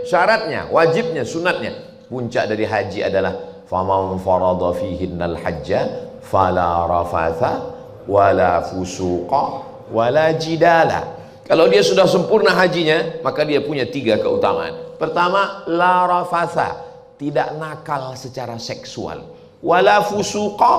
syaratnya, wajibnya, sunatnya. Puncak dari haji adalah faman farada fihinnal hajja fala rafatha wala fusuqa wala jidala. Kalau dia sudah sempurna hajinya, maka dia punya 3 keutamaan. Pertama, la rafatha, tidak nakal secara seksual. Wala fusuqa,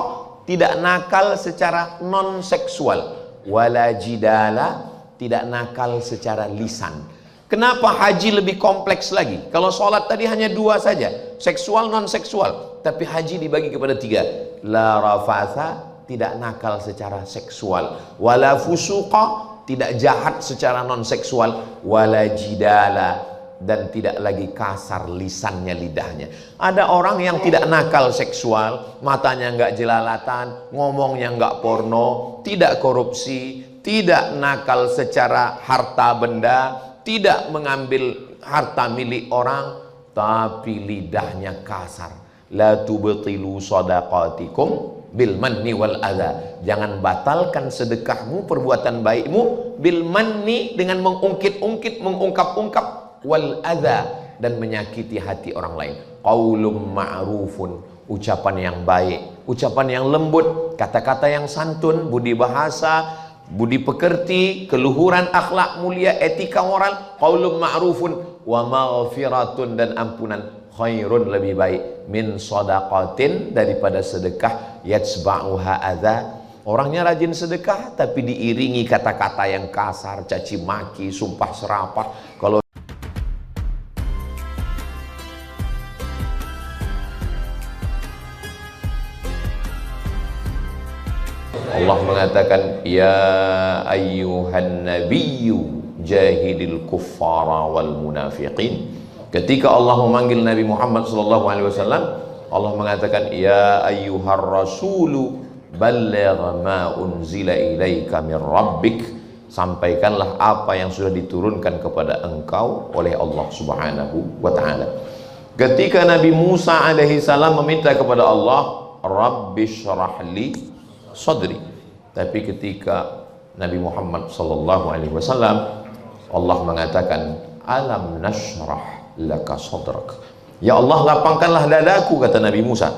tidak nakal secara non seksual. Wala jidala, tidak nakal secara lisan. Kenapa haji lebih kompleks lagi? Kalau sholat tadi hanya 2 saja, seksual non seksual, tapi haji dibagi kepada 3. La rafatha, tidak nakal secara seksual. Wala fusuqa, tidak jahat secara non seksual. Wala jidala, dan tidak lagi kasar lisannya, lidahnya. Ada orang yang tidak nakal seksual, matanya nggak jelalatan, ngomongnya nggak porno, tidak korupsi, tidak nakal secara harta benda, tidak mengambil harta milik orang, tapi lidahnya kasar. La tubtilu shadaqatikum bil manni wal adha. Jangan batalkan sedekahmu, perbuatan baikmu, bil manni, dengan mengungkit-ungkit, mengungkap-ungkap, wal adha, dan menyakiti hati orang lain. Qaulum ma'rufun, ucapan yang baik, ucapan yang lembut, kata-kata yang santun, budi bahasa, budi pekerti, keluhuran akhlak mulia, etika moral. Qaulum ma'rufun wa maghfiratun, dan ampunan. Khairun, lebih baik, min shadaqatin, daripada sedekah yatsba'uha adza. Orangnya rajin sedekah tapi diiringi kata-kata yang kasar, caci maki, sumpah serapah. Kalau Allah mengatakan, ya ayyuhan nabiyyu jahidil kuffara wal munafiqin. Ketika Allah memanggil Nabi Muhammad SAW, Allah mengatakan, ya ayyuhar rasulu balligh ma unzila ilaika min rabbik. Sampaikanlah apa yang sudah diturunkan kepada engkau oleh Allah Subhanahu wa ta'ala. Ketika Nabi Musa alaihissalam meminta kepada Allah, Rabbi syrahli sadri. Tapi ketika Nabi Muhammad SAW, Allah mengatakan, alam nashrah laka sadrak. Ya Allah, lapangkanlah dadaku, kata Nabi Musa.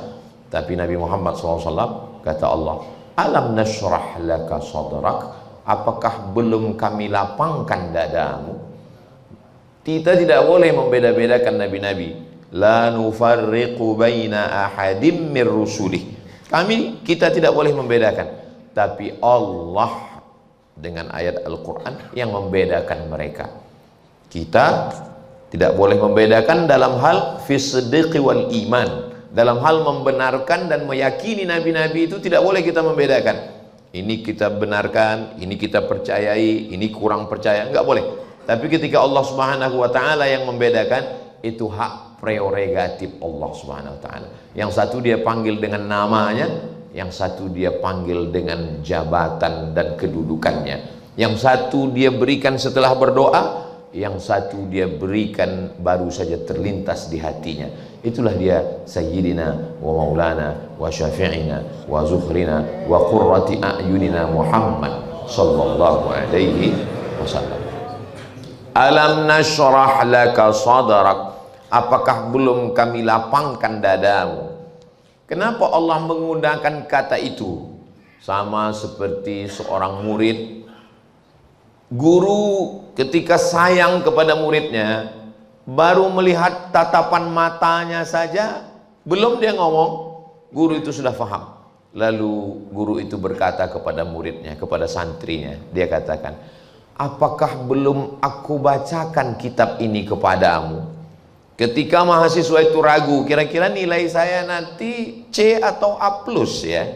Tapi Nabi Muhammad SAW kata Allah, alam nashrah laka sadrak, apakah belum kami lapangkan dadamu? Kita tidak boleh membeda-bedakan nabi-nabi. La nufarriqu baina ahadim mir rusulih. Kita tidak boleh membedakan, tapi Allah dengan ayat Al-Quran yang membedakan mereka. Kita tidak boleh membedakan dalam hal fisdiqi wal iman, dalam hal membenarkan dan meyakini nabi-nabi itu tidak boleh kita membedakan. Ini kita benarkan, ini kita percayai, ini kurang percaya, enggak boleh. Tapi ketika Allah Subhanahu wa ta'ala yang membedakan, itu hak prerogatif Allah Subhanahu wa ta'ala. Yang satu dia panggil dengan namanya, yang satu dia panggil dengan jabatan dan kedudukannya. Yang satu dia berikan setelah berdoa, yang satu dia berikan baru saja terlintas di hatinya. Itulah dia Sayyidina wa Maulana wa Syafi'ina wa Zuhrina wa Qurrati a'yunina Muhammad sallallahu alaihi wasallam. Alam nashrah laka sadrak, apakah belum kami lapangkan dadamu? Kenapa Allah menggunakan kata itu? Sama seperti seorang murid, guru ketika sayang kepada muridnya, baru melihat tatapan matanya saja, belum dia ngomong, guru itu sudah faham. Lalu guru itu berkata kepada muridnya, kepada santrinya, dia katakan, apakah belum aku bacakan kitab ini kepadamu? Ketika mahasiswa itu ragu, kira-kira nilai saya nanti C atau A plus ya,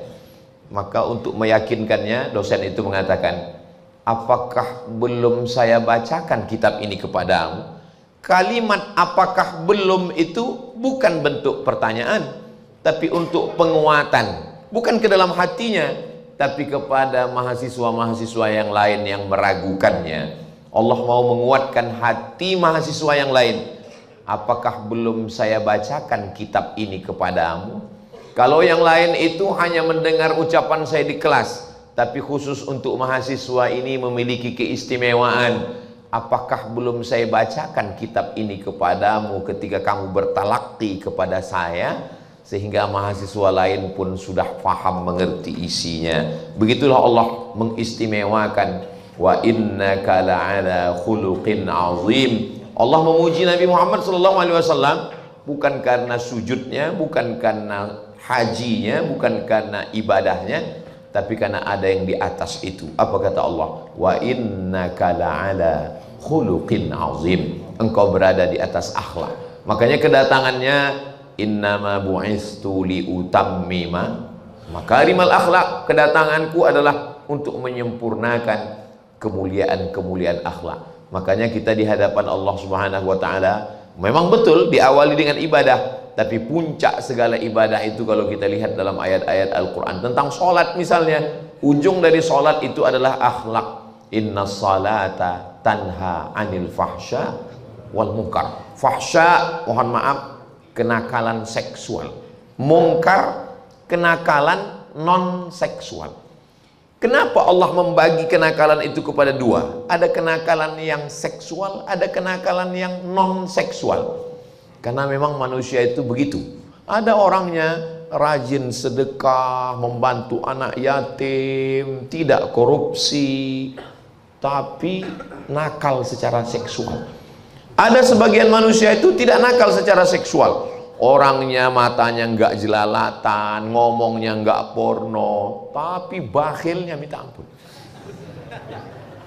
maka untuk meyakinkannya, dosen itu mengatakan, apakah belum saya bacakan kitab ini kepadamu? Kalimat apakah belum itu bukan bentuk pertanyaan, tapi untuk penguatan, bukan ke dalam hatinya, tapi kepada mahasiswa-mahasiswa yang lain yang meragukannya. Allah mau menguatkan hati mahasiswa yang lain. Apakah belum saya bacakan kitab ini kepadamu? Kalau yang lain itu hanya mendengar ucapan saya di kelas, tapi khusus untuk mahasiswa ini memiliki keistimewaan. apakah belum saya bacakan kitab ini kepadamu ketika kamu bertalaqi kepada saya, sehingga mahasiswa lain pun sudah paham mengerti isinya. Begitulah Allah mengistimewakan, wa innaka la'ala khuluqin azim. Allah memuji Nabi Muhammad SAW bukan karena sujudnya, bukan karena hajinya, bukan karena ibadahnya, tapi karena ada yang di atas itu. Apa kata Allah? Wa innaka la'ala khuluqin azim. Engkau berada di atas akhlak. Makanya kedatangannya innama bu'istu liutammima makarimal akhlak. Kedatanganku adalah untuk menyempurnakan kemuliaan-kemuliaan akhlak. Makanya kita di hadapan Allah Subhanahu wa taala memang betul diawali dengan ibadah, tapi puncak segala ibadah itu kalau kita lihat dalam ayat-ayat Al-Quran tentang sholat misalnya, ujung dari sholat itu adalah akhlak. Inna salata tanha anil fahsya wal munkar. Fahsya, mohon maaf, kenakalan seksual. Mungkar, kenakalan non seksual. Kenapa Allah membagi kenakalan itu kepada dua? Ada kenakalan yang seksual, ada kenakalan yang non seksual. Karena memang manusia itu begitu. Ada orangnya rajin sedekah, membantu anak yatim, tidak korupsi, tapi nakal secara seksual. Ada sebagian manusia itu tidak nakal secara seksual. Orangnya matanya nggak jelalatan, ngomongnya nggak porno, tapi bakhilnya minta ampun.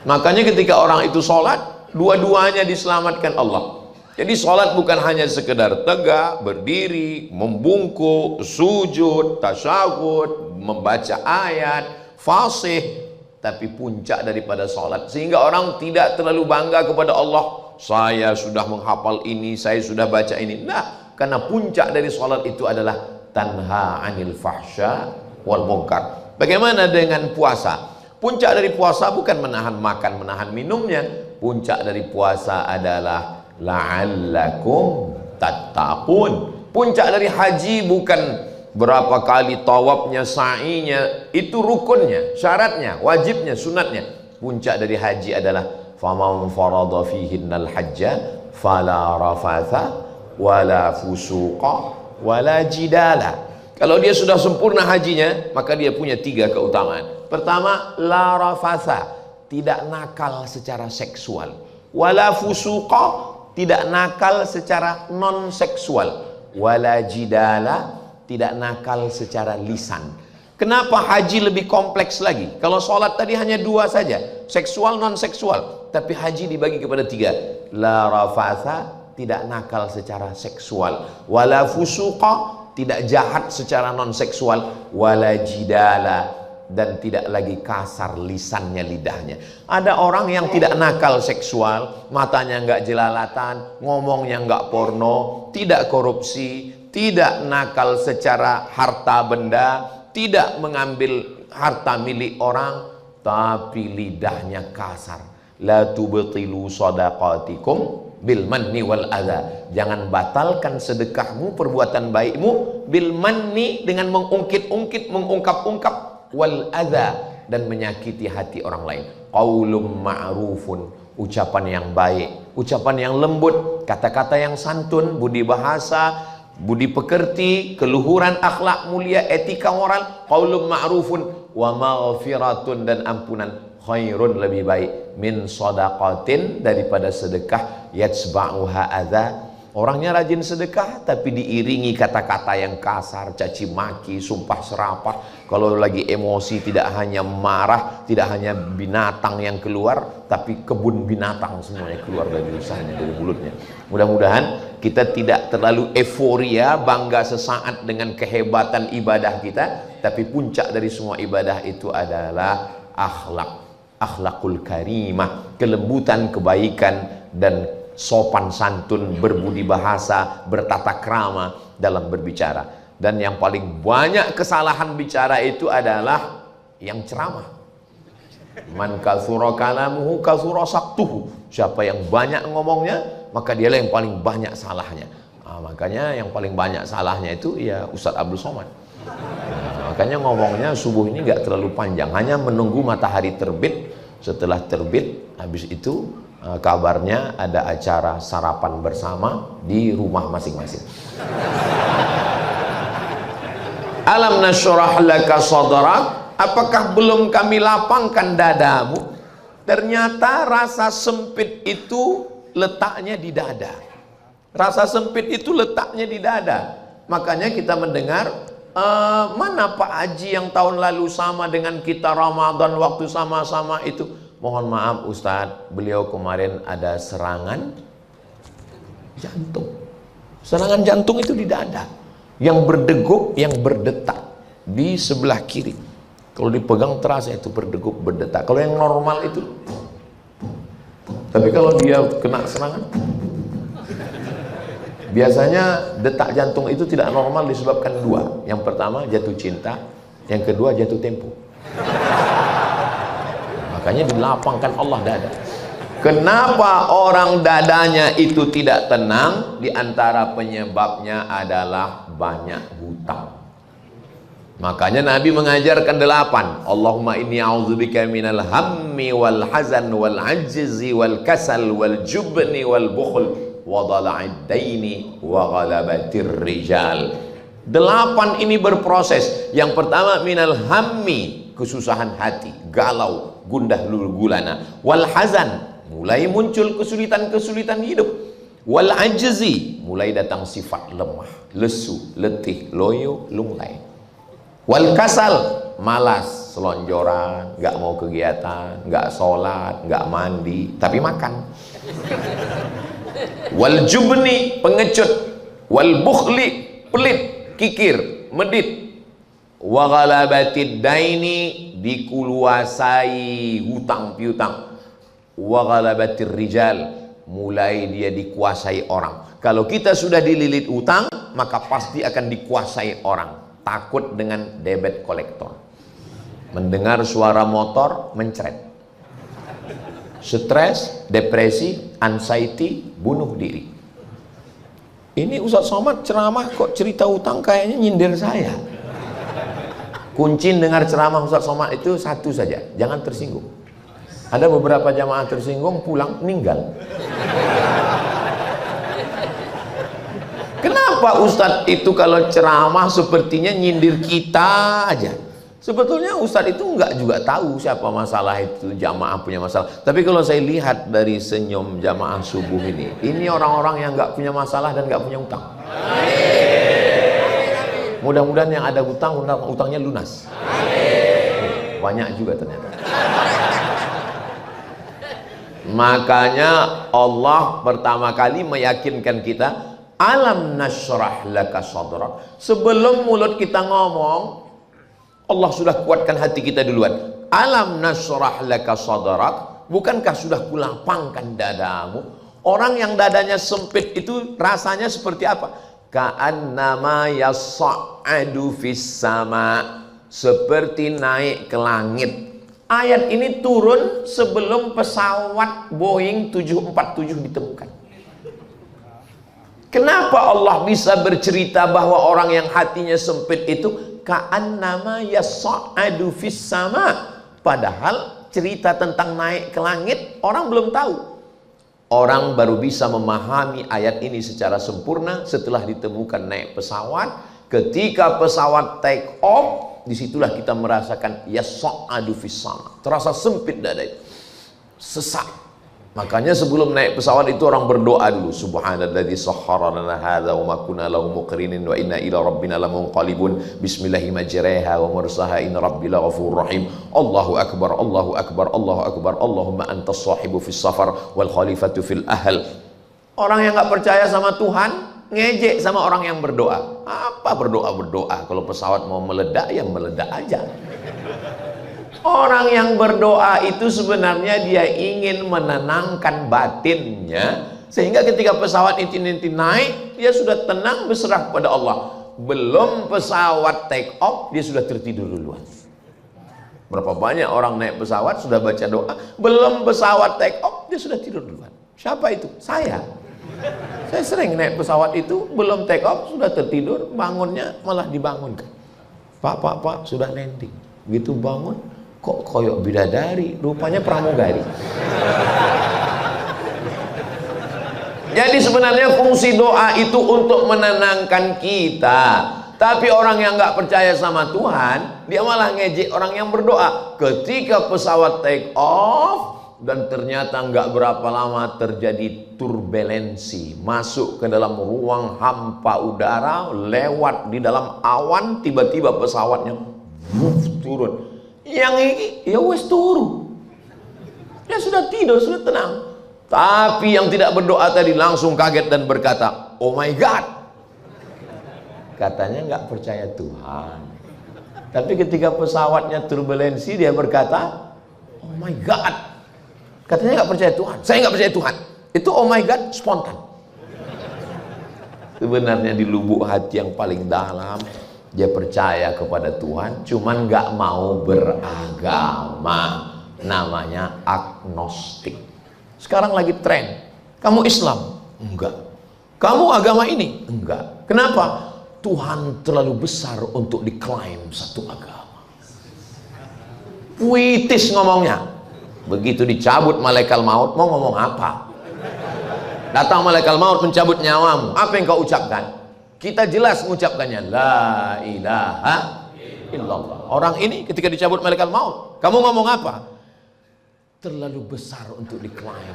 Makanya ketika orang itu sholat, dua-duanya diselamatkan Allah. Jadi sholat bukan hanya sekedar tegak, berdiri, membungkuk, sujud, tasyahud, membaca ayat, fasih, tapi puncak daripada sholat. Sehingga orang tidak terlalu bangga kepada Allah. Saya sudah menghafal ini, saya sudah baca ini. Nah, karena puncak dari sholat itu adalah tanha anil fahsya wal munkar. Bagaimana dengan puasa? Puncak dari puasa bukan menahan makan, menahan minumnya. Puncak dari puasa adalah la'allakum tattaqun. Puncak dari haji bukan berapa kali tawafnya, sa'inya, itu rukunnya, syaratnya, wajibnya, sunatnya. Puncak dari haji adalah faman farada fihinnal hajja fala rafatha wala fusuqa wala jidala. Kalau dia sudah sempurna hajinya, maka dia punya 3 keutamaan. Pertama, la rafatha, tidak nakal secara seksual. Wala fusuqa, tidak nakal secara non seksual. Wala jidala, tidak nakal secara lisan. Kenapa haji lebih kompleks lagi? Kalau sholat tadi hanya 2 saja, seksual non seksual, tapi haji dibagi kepada 3. La rafatha, tidak nakal secara seksual. Wala fusuqa, tidak jahat secara non seksual. Wala jidala, dan tidak lagi kasar lisannya, lidahnya. Ada orang yang tidak nakal seksual, matanya nggak jelalatan, ngomongnya nggak porno, tidak korupsi, tidak nakal secara harta benda, tidak mengambil harta milik orang, tapi lidahnya kasar. La tubtilu shadaqatikum bil manni wal adha. Jangan batalkan sedekahmu, perbuatan baikmu, bil manni, dengan mengungkit-ungkit, mengungkap-ungkap, wal adha, dan menyakiti hati orang lain. Qaulum ma'rufun, ucapan yang baik, ucapan yang lembut, kata-kata yang santun, budi bahasa, budi pekerti, keluhuran akhlak mulia, etika moral. Qaulum ma'rufun wa maghfiratun, dan ampunan. Khairun, lebih baik, min shadaqatin, daripada sedekah yatsba'uha adza. Orangnya rajin sedekah tapi diiringi kata-kata yang kasar, caci maki, sumpah serapah. Kalau lagi emosi tidak hanya marah, tidak hanya binatang yang keluar, tapi kebun binatang semuanya keluar dari lisannya, dari mulutnya. Mudah-mudahan kita tidak terlalu euforia, bangga sesaat dengan kehebatan ibadah kita, tapi puncak dari semua ibadah itu adalah akhlak, akhlakul karimah, kelembutan, kebaikan, dan sopan santun, berbudi bahasa, bertata krama dalam berbicara. Dan yang paling banyak kesalahan bicara itu adalah yang ceramah. Man katsura kalamuhu katsura saktuhu. Siapa yang banyak ngomongnya, maka dialah yang paling banyak salahnya. Makanya yang paling banyak salahnya itu ya Ustadz Abdul Somad. Makanya ngomongnya subuh ini gak terlalu panjang, hanya menunggu matahari terbit. Setelah terbit, habis itu Kabarnya ada acara sarapan bersama di rumah masing-masing. Alam nashrah laka sadrak, apakah belum kami lapangkan dadamu? Ternyata rasa sempit itu letaknya di dada. Rasa sempit itu letaknya di dada. Makanya kita mendengar, mana Pak Haji yang tahun lalu sama dengan kita Ramadan waktu sama-sama itu? Mohon maaf Ustadz, beliau kemarin ada serangan jantung. Serangan jantung itu di dada, yang berdegup, yang berdetak di sebelah kiri. Kalau dipegang terasa itu berdegup, berdetak. Kalau yang normal itu, tapi kalau dia kena serangan, biasanya detak jantung itu tidak normal disebabkan dua. Yang pertama jatuh cinta, yang kedua jatuh tempo. Makanya dilapangkan Allah dada. Kenapa orang dadanya itu tidak tenang? Di antara penyebabnya adalah banyak hutang. Makanya Nabi mengajarkan 8. Allahumma inni a'udzubika minal hammi wal hazan wal ajzi wal kasal wal jubni wal bukhl wa dhala'id daini wa ghalabatir rijal. 8 ini berproses. Yang pertama minal hammi, kesusahan hati, galau, gundah gulana. Wal hazan, mulai muncul kesulitan-kesulitan hidup. Wal ajzi, mulai datang sifat lemah, lesu, letih, loyo, lunglai. Wal kasal, malas, selonjoran, nggak mau kegiatan, nggak sholat, nggak mandi, tapi makan. Wal jubni, pengecut. Wal bukhli, pelit, kikir, medit. Wa ghalabatid daini, dikuasai hutang piutang. Wa ghalabatir rijal, mulai dia dikuasai orang. Kalau kita sudah dililit hutang, maka pasti akan dikuasai orang. Takut dengan debit kolektor, mendengar suara motor mencret, stres, depresi, anxiety, bunuh diri. Ini Ustadz Somad ceramah kok cerita utang kayaknya nyindir saya. Kunci dengar ceramah Ustadz Somad itu satu saja, jangan tersinggung. Ada beberapa jamaah tersinggung, pulang meninggal. Kenapa Ustadz itu kalau ceramah sepertinya nyindir kita aja? Sebetulnya Ustadz itu enggak juga tahu siapa masalah itu, jamaah punya masalah. Tapi kalau saya lihat dari senyum jamaah subuh ini orang-orang yang enggak punya masalah dan enggak punya utang. Mudah-mudahan yang ada utang, utangnya lunas. Banyak juga ternyata. Makanya Allah pertama kali meyakinkan kita, alam nashrah laka sadrak. Sebelum mulut kita ngomong, Allah sudah kuatkan hati kita duluan. Alam nashrah laka sadrak, bukankah sudah kulapangkan dadamu? Orang yang dadanya sempit itu rasanya seperti apa? Ka'annama yas'adu fis sama, seperti naik ke langit. Ayat ini turun sebelum pesawat Boeing 747 ditemukan. Kenapa Allah bisa bercerita bahwa orang yang hatinya sempit itu ka'annama yas'adu fis sama, padahal cerita tentang naik ke langit orang belum tahu. Orang baru bisa memahami ayat ini secara sempurna setelah ditemukan naik pesawat. Ketika pesawat take off, disitulah kita merasakan yas'adu fis sama, terasa sempit dada itu, sesak. Makanya sebelum naik pesawat itu orang berdoa dulu, subhanalladzi sahhara lana hadza wa ma kunna lahu muqrinin wa inna ila rabbina lamunqalibun, bismillahi majraha wa mursaha inna rabbil ghafurur rahim. Allahu akbar, Allahu akbar, Allahu akbar, Allahumma antas sahibu fis safar wal khalifatu fil ahl. Orang yang nggak percaya sama Tuhan ngejek sama orang yang berdoa. Apa berdoa kalau pesawat mau meledak ya meledak aja. Orang yang berdoa itu sebenarnya dia ingin menenangkan batinnya, sehingga ketika pesawat itu nanti naik, dia sudah tenang berserah kepada Allah. Belum pesawat take off, dia sudah tertidur duluan. Berapa banyak orang naik pesawat sudah baca doa, belum pesawat take off, dia sudah tidur duluan. Siapa itu? Saya sering naik pesawat itu, belum take off, sudah tertidur, bangunnya malah dibangunkan. Pak, sudah landing. Begitu bangun, kok koyok bidadari, rupanya pramugari. Jadi sebenarnya fungsi doa itu untuk menenangkan kita. Tapi orang yang nggak percaya sama Tuhan, dia malah ngejek orang yang berdoa. Ketika pesawat take off dan ternyata nggak berapa lama terjadi turbulensi, masuk ke dalam ruang hampa udara, lewat di dalam awan, tiba-tiba pesawatnya turun. Yang ini ya wes turun. Ya sudah tidur, sudah tenang. Tapi yang tidak berdoa tadi langsung kaget dan berkata, "Oh my God." Katanya nggak percaya Tuhan. Tapi ketika pesawatnya turbulensi, dia berkata, "Oh my God." Katanya nggak percaya Tuhan. Saya nggak percaya Tuhan. Itu "oh my God" spontan. Sebenarnya di lubuk hati yang paling dalam, dia percaya kepada Tuhan, cuman nggak mau beragama. Namanya agnostik. Sekarang lagi tren. Kamu Islam? Enggak. Kamu agama ini? Enggak. Kenapa? Tuhan terlalu besar untuk diklaim satu agama. Puitis ngomongnya. Begitu dicabut malaikat maut, mau ngomong apa? Datang malaikat maut mencabut nyawamu, apa yang kau ucapkan? Kita jelas mengucapkannya, la ilaha illallah. Orang ini ketika dicabut malaikat maut, kamu ngomong apa? Terlalu besar untuk diklaim.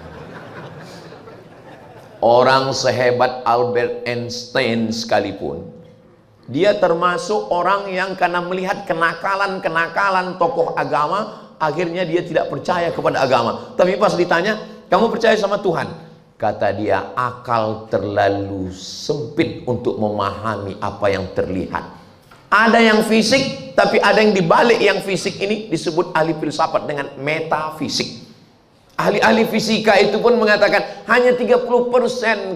Orang sehebat Albert Einstein sekalipun, dia termasuk orang yang karena melihat kenakalan-kenakalan tokoh agama, akhirnya dia tidak percaya kepada agama. Tapi pas ditanya, kamu percaya sama Tuhan? Kata dia, akal terlalu sempit untuk memahami apa yang terlihat. Ada yang fisik, tapi ada yang dibalik yang fisik ini disebut ahli filsafat dengan metafisik. Ahli-ahli fisika itu pun mengatakan hanya 30%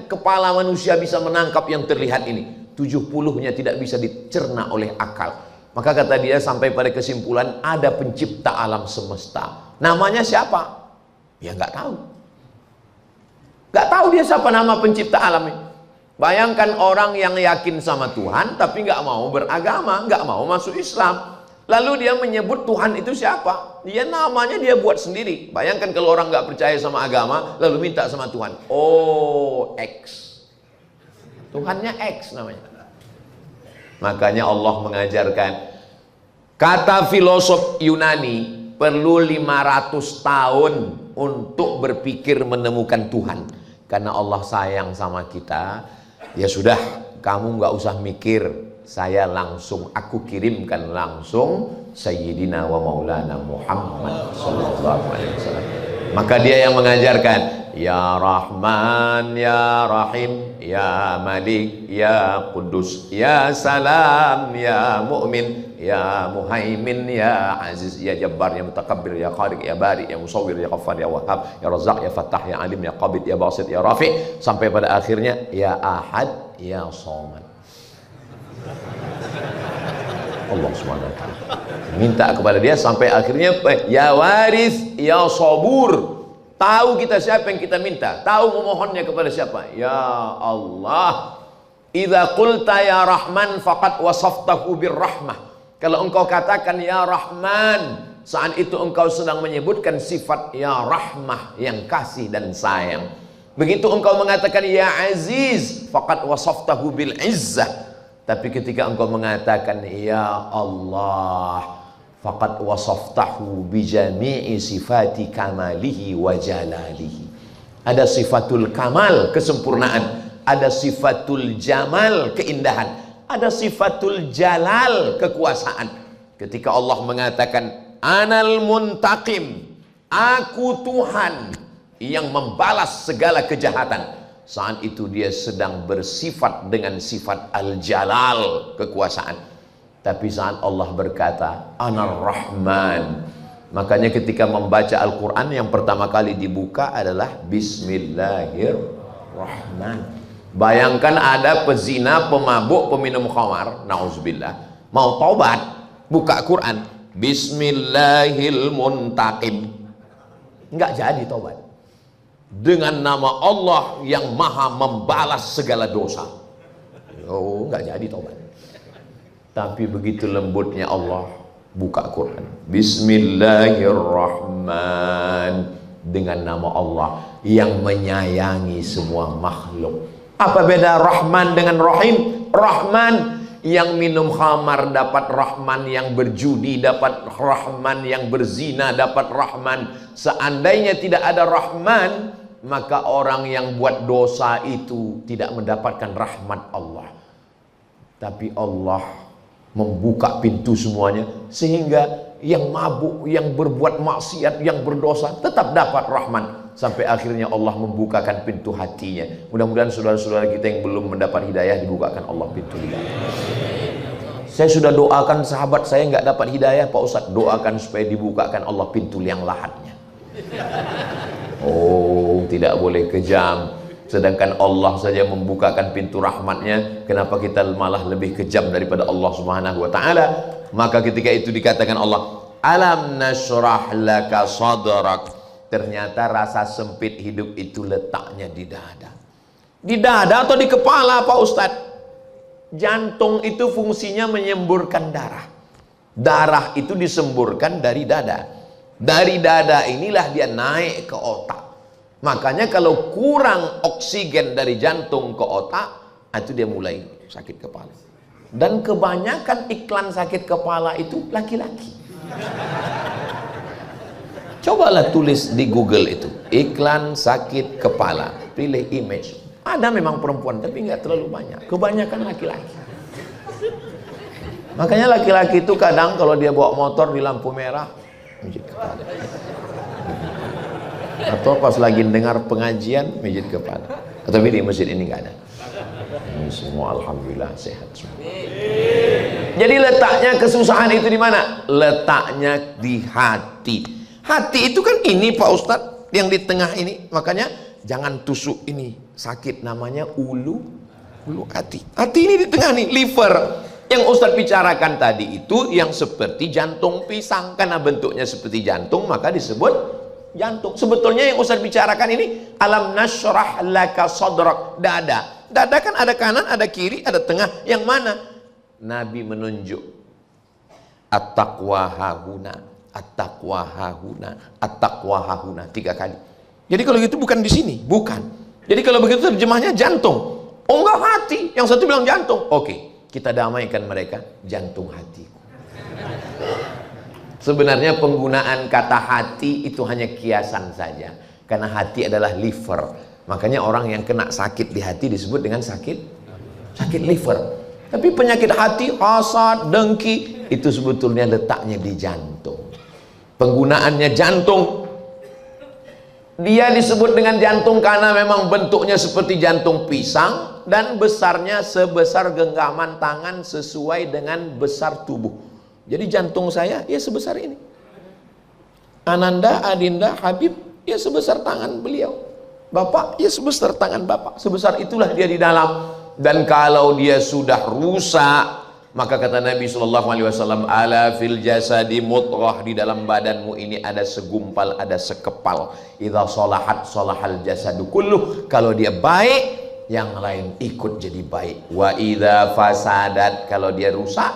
kepala manusia bisa menangkap yang terlihat ini. 70-nya tidak bisa dicerna oleh akal. Maka kata dia sampai pada kesimpulan ada pencipta alam semesta. Namanya siapa? Ya nggak tahu. Nggak tahu dia siapa nama pencipta alam ini. Bayangkan orang yang yakin sama Tuhan tapi nggak mau beragama, nggak mau masuk Islam. Lalu dia menyebut Tuhan itu siapa? Dia namanya dia buat sendiri. Bayangkan kalau orang nggak percaya sama agama lalu minta sama Tuhan. Oh, X. Tuhannya X namanya. Makanya Allah mengajarkan, kata filosof Yunani perlu 500 tahun untuk berpikir menemukan Tuhan. Karena Allah sayang sama kita. Ya sudah, kamu nggak usah mikir, saya langsung, aku kirimkan langsung Sayyidina wa Maulana Muhammad sallallahu alaihi wasallam. Maka dia yang mengajarkan, ya Rahman, ya Rahim, ya Malik, ya Qudus, ya Salam, ya Mu'min, ya Muhaimin, ya Aziz, ya Jabbar, ya Mutakabbir, ya Khaliq, ya Bari, ya Musawwir, ya Ghaffar, ya Wahhab, ya Razzaq, ya Fattah, ya Alim, ya Qabid, ya Basit, ya Rafi, sampai pada akhirnya ya Ahad, ya Somad. Allah SWT minta kepada dia sampai akhirnya ya Waris, ya Sabur. Tahu kita siapa yang kita minta, tahu memohonnya kepada siapa? Ya Allah. Idza qulta ya Rahman faqad wasaftahu birrahmah. Kalau engkau katakan ya Rahman, saat itu engkau sedang menyebutkan sifat ya Rahmah, yang kasih dan sayang. Begitu engkau mengatakan ya Aziz, faqad wasaftahu bil izzah. Tapi ketika engkau mengatakan ya Allah, faqad wasaftahu bi jami'i sifati kamalihi wa jalalihi. Ada sifatul kamal, kesempurnaan, ada sifatul jamal, keindahan, ada sifatul jalal, kekuasaan. Ketika Allah mengatakan anal muntaqim, aku Tuhan yang membalas segala kejahatan, saat itu dia sedang bersifat dengan sifat al-jalal, kekuasaan. Tapi saat Allah berkata Anar Rahman, makanya ketika membaca Al-Quran yang pertama kali dibuka adalah Bismillahirrahman. Bayangkan ada pezina, pemabuk, peminum khamar, na'udzubillah, mau taubat, buka Quran Bismillahilmuntaqim, nggak jadi taubat. Dengan nama Allah yang maha membalas segala dosa, oh nggak jadi taubat. Tapi begitu lembutnya Allah buka Quran Bismillahirrahman, dengan nama Allah yang menyayangi semua makhluk. Apa beda Rahman dengan Rahim? Rahman yang minum khamar dapat Rahman, yang berjudi dapat Rahman, yang berzina dapat Rahman. Seandainya tidak ada Rahman, maka orang yang buat dosa itu tidak mendapatkan rahmat Allah. Tapi Allah membuka pintu semuanya, sehingga yang mabuk, yang berbuat maksiat, yang berdosa tetap dapat rahman. Sampai akhirnya Allah membukakan pintu hatinya. Mudah-mudahan saudara-saudara kita yang belum mendapat hidayah dibukakan Allah pintu hidayah. Saya sudah doakan sahabat saya nggak dapat hidayah, Pak Ustadz, doakan supaya dibukakan Allah pintu liang lahatnya. Oh, tidak boleh kejam. Sedangkan Allah saja membukakan pintu rahmatnya, kenapa kita malah lebih kejam daripada Allah Subhanahu wa ta'ala? Maka ketika itu dikatakan Allah, alam nashrah laka sadrak. Ternyata rasa sempit hidup itu letaknya di dada. Di dada atau di kepala, Pak Ustadz? Jantung itu fungsinya menyemburkan darah. Darah itu disemburkan dari dada. Dari dada inilah dia naik ke otak. Makanya kalau kurang oksigen dari jantung ke otak, itu dia mulai sakit kepala. Dan kebanyakan iklan sakit kepala itu laki-laki. Cobalah tulis di Google itu, iklan sakit kepala, pilih image. Ada memang perempuan, tapi nggak terlalu banyak. Kebanyakan laki-laki. Makanya laki-laki itu kadang kalau dia bawa motor di lampu merah, mijit kepala. Atau pas lagi dengar pengajian, mijit kepala. Atau di masjid ini nggak ada. Ini semua alhamdulillah sehat semua. Jadi letaknya kesusahan itu di mana? Letaknya di hati. Hati itu kan ini Pak Ustadz, yang di tengah ini. Makanya jangan tusuk ini, sakit, namanya ulu hati. Hati ini di tengah nih, liver. Yang Ustadz bicarakan tadi itu yang seperti jantung pisang, karena bentuknya seperti jantung maka disebut jantung. Sebetulnya yang Ustadz bicarakan ini alam nashrah laka sadrak, dada. Dada kan ada kanan, ada kiri, ada tengah. Yang mana? Nabi menunjuk at-taqwa hahuna, at-taqwa hahuna, at-taqwa hahuna 3 kali. Jadi kalau gitu bukan di sini, bukan. Jadi kalau begitu terjemahnya jantung. Oh enggak, hati. Yang satu bilang jantung. Oke, kita damaikan mereka, jantung hatiku. Sebenarnya penggunaan kata hati itu hanya kiasan saja. Karena hati adalah liver. Makanya orang yang kena sakit di hati disebut dengan sakit liver. Tapi penyakit hati, hasad, dengki, itu sebetulnya letaknya di jantung. Penggunaannya jantung. Dia disebut dengan jantung karena memang bentuknya seperti jantung pisang dan besarnya sebesar genggaman tangan sesuai dengan besar tubuh. Jadi jantung saya ya sebesar ini. Ananda, Adinda, Habib ya sebesar tangan beliau. Bapak ya sebesar tangan bapak. Sebesar itulah dia di dalam. Dan kalau dia sudah rusak, maka kata Nabi SAW, ala fil jasadi mutrah, di dalam badanmu ini ada segumpal, ada sekepal. Idza sholahat sholahal jasadu kulluh. Kalau dia baik, yang lain ikut jadi baik. Wa idza fasadat, kalau dia rusak,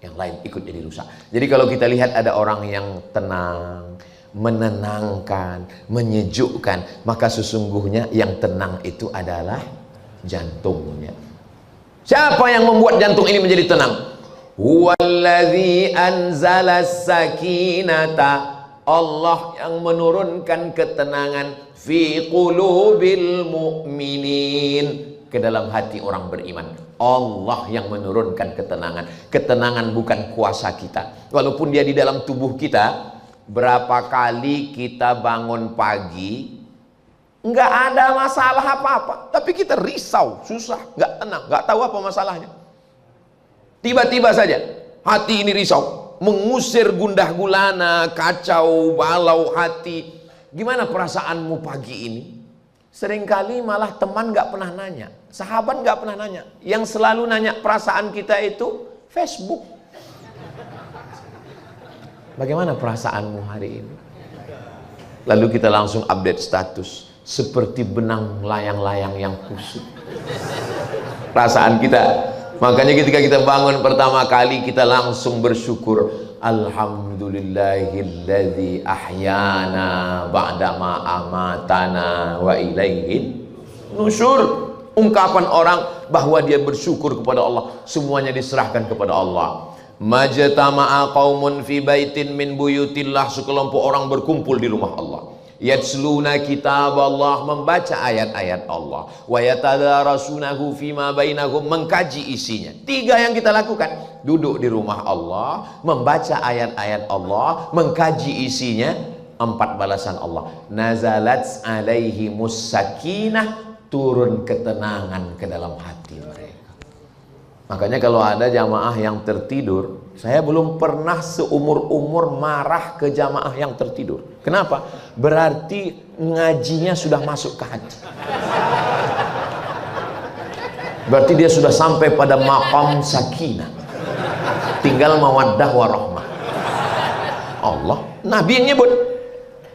yang lain ikut jadi rusak. Jadi kalau kita lihat ada orang yang tenang, menenangkan, menyejukkan, maka sesungguhnya yang tenang itu adalah jantungnya. Siapa yang membuat jantung ini menjadi tenang? Huwallazi anzalas sakinata, Allah yang menurunkan ketenangan fi qulubil mu'minin, ke dalam hati orang beriman. Allah yang menurunkan ketenangan. Ketenangan bukan kuasa kita. Walaupun dia di dalam tubuh kita. Berapa kali kita bangun pagi nggak ada masalah apa-apa, tapi kita risau, susah, nggak tenang, nggak tahu apa masalahnya. Tiba-tiba saja hati ini risau, mengusir gundah gulana, kacau balau hati. Gimana perasaanmu pagi ini? Seringkali malah teman nggak pernah nanya, sahabat nggak pernah nanya. Yang selalu nanya perasaan kita itu Facebook. Bagaimana perasaanmu hari ini? Lalu kita langsung update status, seperti benang layang-layang yang kusut. Perasaan kita. Makanya ketika kita bangun pertama kali, kita langsung bersyukur. Alhamdulillahilladzi ahyana ba'dama amatana wa ilaihin nusyur. Ungkapan orang bahwa dia bersyukur kepada Allah, semuanya diserahkan kepada Allah. Majtama'a qaumun fi baitin min buyutillah, sekelompok orang berkumpul di rumah Allah. Yatsluna kitab Allah, membaca ayat-ayat Allah. Wa yatadarasunahu fima bainahum, mengkaji isinya. 3 yang kita lakukan: duduk di rumah Allah, membaca ayat-ayat Allah, mengkaji isinya. 4 balasan Allah. Nazalat alaihimus sakinah, turun ketenangan ke dalam hati mereka. Makanya kalau ada jamaah yang tertidur, saya belum pernah seumur-umur marah ke jamaah yang tertidur. Kenapa? Berarti ngajinya sudah masuk ke hati. Berarti dia sudah sampai pada maqam sakinah. Tinggal mawaddah warahmah. Allah, Nabi yang nyebut.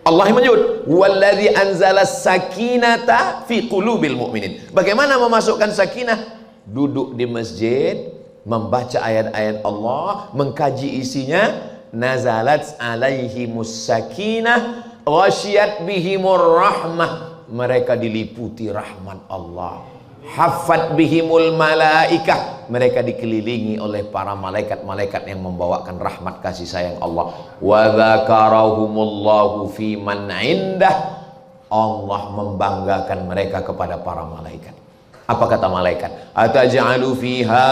Allah yang menyebut, "Walladzi anzala sakinata fi qulubil mu'minin." Bagaimana memasukkan sakinah? Duduk di masjid, membaca ayat-ayat Allah, mengkaji isinya. Nazalat alaihimus sakinah ghasyiyat bihimur rahmah, mereka diliputi rahmat Allah. Haffat bihimul malaikah, mereka dikelilingi oleh para malaikat-malaikat yang membawakan rahmat kasih sayang Allah. Wa dzakarahumullahu fi man indah, Allah membanggakan mereka kepada para malaikat. Apa kata malaikat? Ataj'alu fiha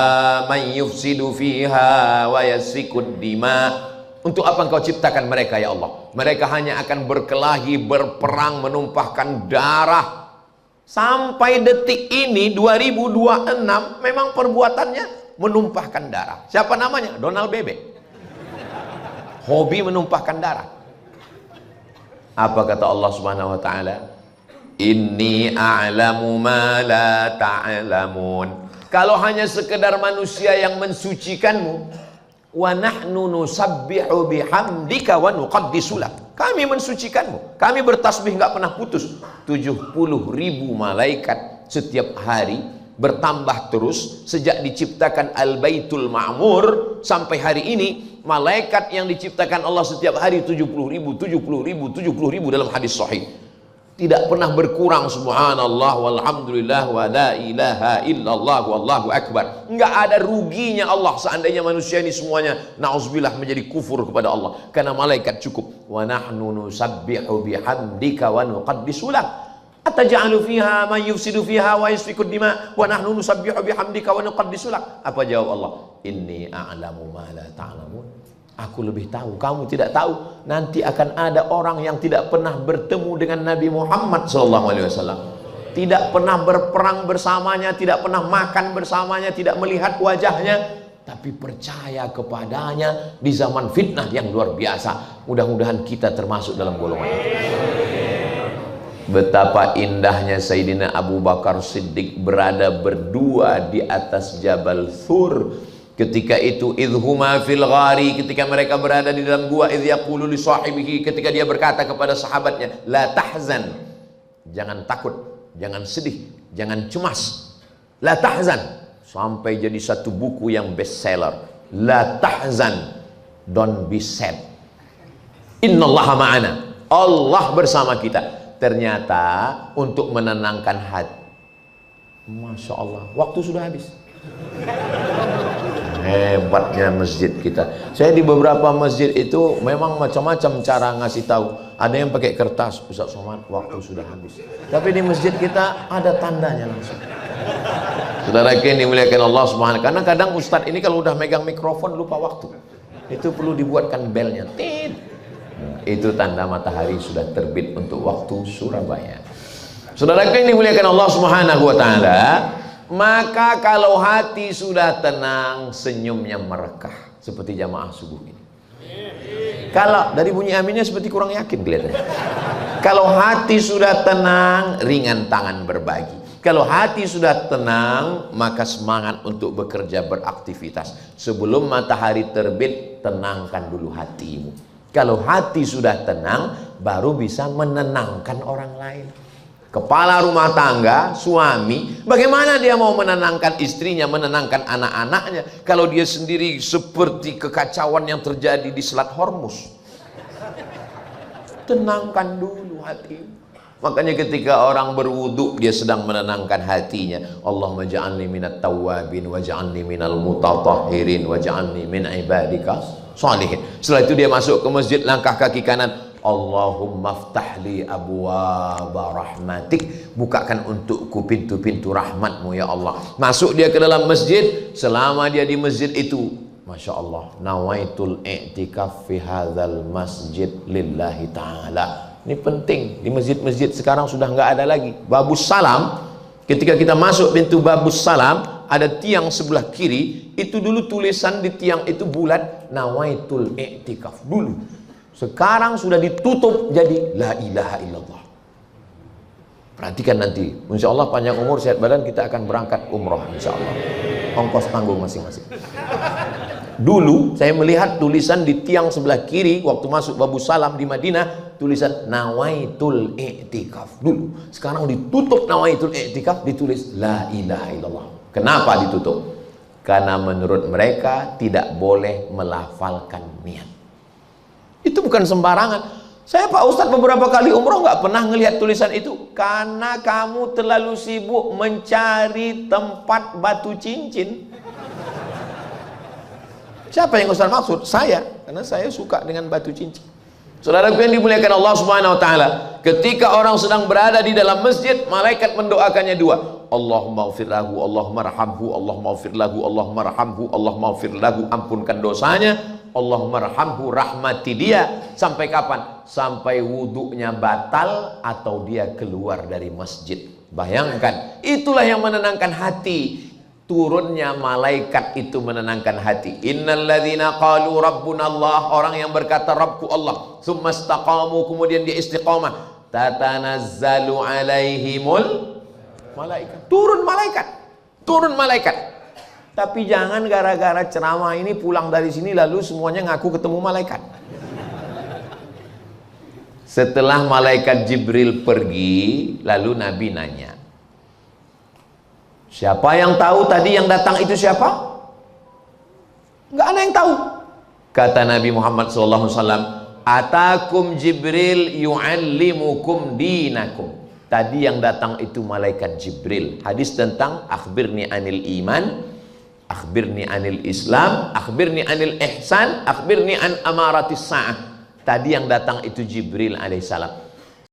man yufsidu fiha wa yasfikud dima. Untuk apa engkau ciptakan mereka ya Allah? Mereka hanya akan berkelahi, berperang, menumpahkan darah. Sampai detik ini 2026 memang perbuatannya menumpahkan darah. Siapa namanya? Donald Bebek. Hobi menumpahkan darah. Apa kata Allah Subhanahu wa taala? Inni a'lamu ma la ta'lamun. Kalau hanya sekedar manusia yang mensucikanmu, wa nahnu nusabbihu bihamdika wa nuqaddisu lak. Kami mensucikanmu, kami bertasbih nggak pernah putus. 70.000 malaikat setiap hari, bertambah terus sejak diciptakan Al-Baitul Ma'mur sampai hari ini. Malaikat yang diciptakan Allah setiap hari 70.000 dalam hadis sahih. Tidak pernah berkurang. Subhanallah walhamdulillah wa la ilaha illallah wallahu akbar. Enggak ada ruginya Allah seandainya manusia ini semuanya na'udzubillah menjadi kufur kepada Allah, karena malaikat cukup. Wa nahnu nusabbihu bihamdika wa nuqaddisu lak. Ataj'alu fiha man yufsidu fiha wa yasfikud dima wa nahnu nusabbihu bihamdika wa nuqaddisu lak. Apa jawab Allah? Inni a'lamu ma la ta'lamun. Aku lebih tahu, kamu tidak tahu. Nanti akan ada orang yang tidak pernah bertemu dengan Nabi Muhammad SAW, tidak pernah berperang bersamanya, tidak pernah makan bersamanya, tidak melihat wajahnya, tapi percaya kepadanya di zaman fitnah yang luar biasa. Mudah-mudahan kita termasuk dalam golongan itu. Betapa indahnya Sayyidina Abu Bakar Siddiq berada berdua di atas Jabal Thur. Ketika itu idhuma fil ghari, ketika mereka berada di dalam gua, idh yaqulu li sahibihi, ketika dia berkata kepada sahabatnya, la tahzan, jangan takut, jangan sedih, jangan cemas. La tahzan, sampai jadi satu buku yang bestseller. La tahzan, don't be sad. Innallaha ma'ana, Allah bersama kita. Ternyata untuk menenangkan hati. Masya Allah, waktu sudah habis. Hebatnya masjid kita. Saya di beberapa masjid itu memang macam-macam cara ngasih tahu. Ada yang pakai kertas, Ustaz Somad, waktu sudah habis. Tapi di masjid kita ada tandanya langsung. Saudara yang dimuliakan Allah Subhanahu, karena kadang Ustaz ini kalau udah megang mikrofon lupa waktu. Itu perlu dibuatkan belnya. Tit. Itu tanda matahari sudah terbit untuk waktu Surabaya. Saudara yang dimuliakan Allah Subhanahu wa taala, maka kalau hati sudah tenang, senyumnya merekah seperti jamaah subuh ini. Kalau dari bunyi aminnya seperti kurang yakin kelihatannya. Kalau hati sudah tenang, ringan tangan berbagi. Kalau hati sudah tenang, maka semangat untuk bekerja, beraktivitas. Sebelum matahari terbit, tenangkan dulu hatimu. Kalau hati sudah tenang, baru bisa menenangkan orang lain. Kepala rumah tangga, suami, bagaimana dia mau menenangkan istrinya, menenangkan anak-anaknya kalau dia sendiri seperti kekacauan yang terjadi di Selat Hormuz? Tenangkan dulu hati. Makanya ketika orang berwudu, dia sedang menenangkan hatinya. Allahumma ja'alni minat tawwabin wa ja'alni minal mutatahhirin wa ja'alni min ibadika sholihin. Setelah itu dia masuk ke masjid, langkah kaki kanan, Allahumma ftahli abwaaba rahmatik, bukakan untukku pintu-pintu rahmatmu ya Allah. Masuk dia ke dalam masjid, selama dia di masjid itu, Masya Allah, nawaitul i'tikaf fi hadzal masjid lillahi ta'ala. Ini penting, di masjid-masjid sekarang sudah nggak ada lagi babus salam. Ketika kita masuk pintu babus salam, ada tiang sebelah kiri, itu dulu tulisan di tiang itu bulat, nawaitul i'tikaf dulu. Sekarang sudah ditutup jadi la ilaha illallah. Perhatikan nanti, insya Allah panjang umur sehat badan, kita akan berangkat umroh insya Allah. Ongkos tanggung masing-masing. Dulu saya melihat tulisan di tiang sebelah kiri waktu masuk babus salam di Madinah, tulisan nawaitul i'tikaf dulu. Sekarang ditutup nawaitul i'tikaf, ditulis la ilaha illallah. Kenapa ditutup? Karena menurut mereka tidak boleh melafalkan niat. Itu bukan sembarangan. Saya Pak Ustadz beberapa kali umroh nggak pernah ngelihat tulisan itu. Karena kamu terlalu sibuk mencari tempat batu cincin. Siapa yang Ustaz maksud? Saya, karena saya suka dengan batu cincin. Saudaraku yang dimuliakan Allah Subhanahu wa taala, ketika orang sedang berada di dalam masjid, malaikat mendoakannya dua. Allahumma ighfir lahu, Allahumma arhamhu, Allahumma ighfir lahu, Allahumma arhamhu, Allahumma ighfir lahu, ampunkan dosanya, Allahumma arhamhu, rahmati dia. Sampai kapan? Sampai wudunya batal atau dia keluar dari masjid. Bayangkan, itulah yang menenangkan hati. Turunnya malaikat itu menenangkan hati. Innalladzina qalu rabbuna Allah, orang yang berkata Rabbku Allah, tsumma istaqamu, kemudian dia istiqamah, tatanazzalu alaihimul malaikat. Turun malaikat. Turun malaikat. Tapi jangan gara-gara ceramah ini pulang dari sini lalu semuanya ngaku ketemu malaikat. Setelah malaikat Jibril pergi, lalu Nabi nanya, siapa yang tahu tadi yang datang itu siapa? Enggak ada yang tahu. Kata Nabi Muhammad SAW, atakum Jibril yu'allimukum dinakum. Tadi yang datang itu malaikat Jibril. Hadis tentang akhbirni anil iman, akhbirni anil islam, akhbirni anil ihsan, akhbirni an amaratis sa'ah. Tadi yang datang itu Jibril alaihissalam.